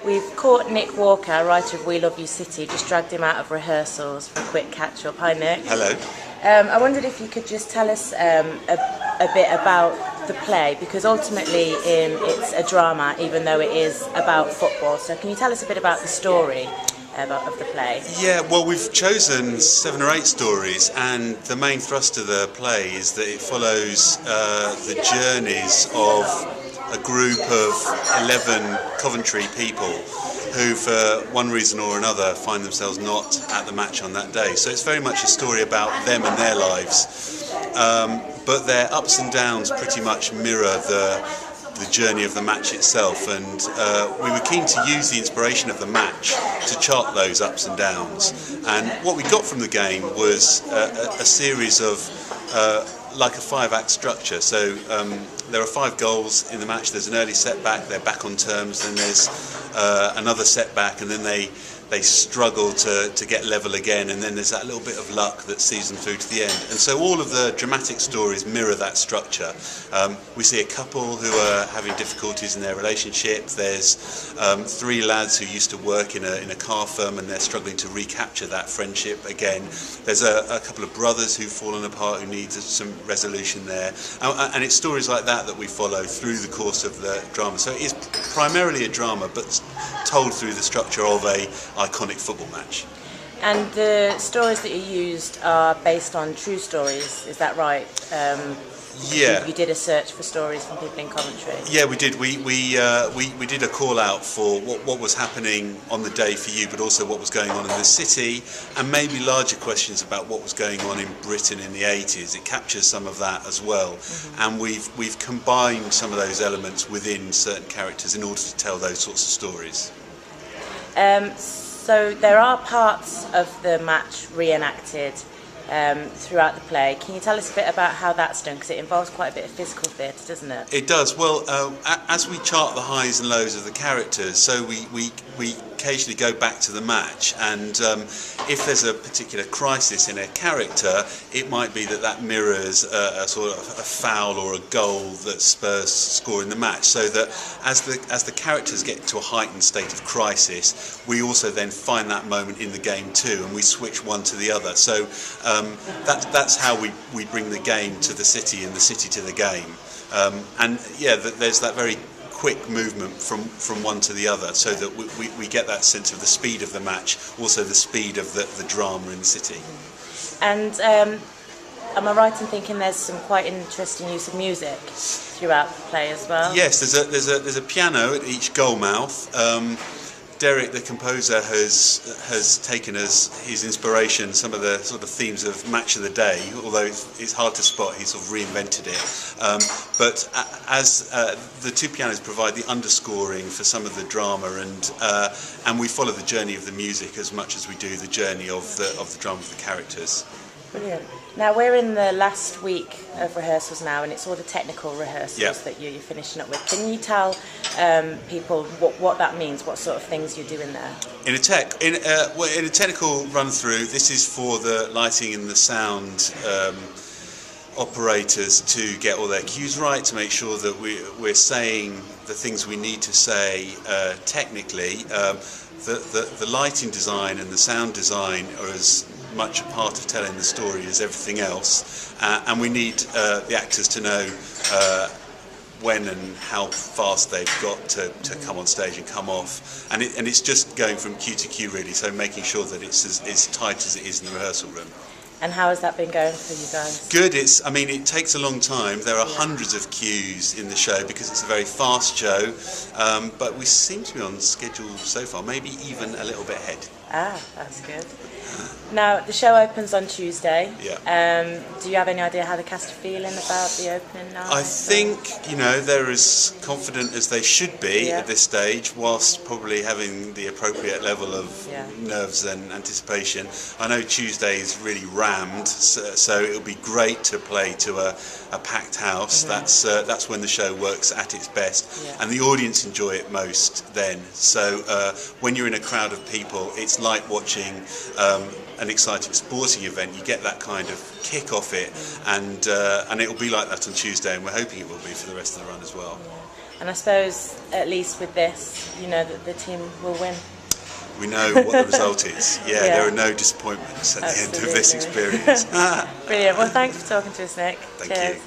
We've caught Nick Walker, writer of We Love You City, just dragged him out of rehearsals for a quick catch-up. Hi Nick. Hello. I wondered if you could just tell us a bit about the play, because ultimately it's a drama, even though it is about football. So can you tell us a bit about the story of the play? Yeah, well, we've chosen 7 or 8 stories, and the main thrust of the play is that it follows the journeys of a group of 11 Coventry people who, for one reason or another, find themselves not at the match on that day. So it's very much a story about them and their lives, but their ups and downs pretty much mirror the journey of the match itself, and we were keen to use the inspiration of the match to chart those ups and downs. And what we got from the game was a series of like a 5-act structure. So there are 5 goals in the match. There's an early setback, they're back on terms, then there's another setback, and then they struggle to get level again, and then there's that little bit of luck that sees them through to the end. And so all of the dramatic stories mirror that structure. We see a couple who are having difficulties in their relationship. There's 3 lads who used to work in a car firm, and they're struggling to recapture that friendship again. There's a couple of brothers who've fallen apart who need some resolution there. And it's stories like that we follow through the course of the drama. So it is primarily a drama, but told through the structure of a iconic football match. And the stories that you used are based on true stories, is that right? Yeah. You did a search for stories from people in Coventry. Yeah, we did. We did a call out for what was happening on the day for you, but also what was going on in the city, and maybe larger questions about what was going on in Britain in the 80s. It captures some of that as well, and we've combined some of those elements within certain characters in order to tell those sorts of stories. So there are parts of the match reenacted throughout the play. Can you tell us a bit about how that's done? Because it involves quite a bit of physical theatre, doesn't it? It does. Well, as we chart the highs and lows of the characters, so we occasionally go back to the match, and if there's a particular crisis in a character, it might be that mirrors a sort of a foul or a goal that Spurs score in the match, so that as the characters get to a heightened state of crisis, we also then find that moment in the game too, and we switch one to the other. So that's how we bring the game to the city and the city to the game. And yeah, there's that very quick movement from one to the other, so that we get that sense of the speed of the match, also the speed of the drama in the city. And am I right in thinking there's some quite interesting use of music throughout the play as well? Yes, there's a piano at each goal mouth. Derek, the composer, has taken as his inspiration some of the sort of themes of Match of the Day, although it's hard to spot, he sort of reinvented it. But as the 2 pianos provide the underscoring for some of the drama, and we follow the journey of the music as much as we do the journey of the drama of the characters. Brilliant. Now we're in the last week of rehearsals now, and it's all the technical rehearsals that you're finishing up with. Can you tell people what that means, what sort of things you're doing there? In a technical run through, this is for the lighting and the sound operators to get all their cues right, to make sure that we're saying the things we need to say technically. The lighting design and the sound design are as much a part of telling the story as everything else, and we need the actors to know when and how fast they've got to come on stage and come off, and it's just going from cue to cue really, so making sure that it's as tight as it is in the rehearsal room. And how has that been going for you guys? Good. It takes a long time. There are hundreds of cues in the show because it's a very fast show, but we seem to be on schedule so far, maybe even a little bit ahead. Ah, that's good. Now, the show opens on Tuesday. Yeah. Do you have any idea how the cast are feeling about the opening night? I think, they're as confident as they should be at this stage, whilst probably having the appropriate level of nerves and anticipation. I know Tuesday is really rammed, so it'll be great to play to a packed house. That's when the show works at its best, and the audience enjoy it most then. So when you're in a crowd of people, it's like watching an exciting sporting event. You get that kind of kick off it, and it will be like that on Tuesday, and we're hoping it will be for the rest of the run as well. And I suppose, at least with this, you know that the team will win. We know what the result is. Yeah, Yeah. there are no disappointments at the end of this experience. Brilliant. Well, thanks for talking to us, Nick. Thank Cheers. you.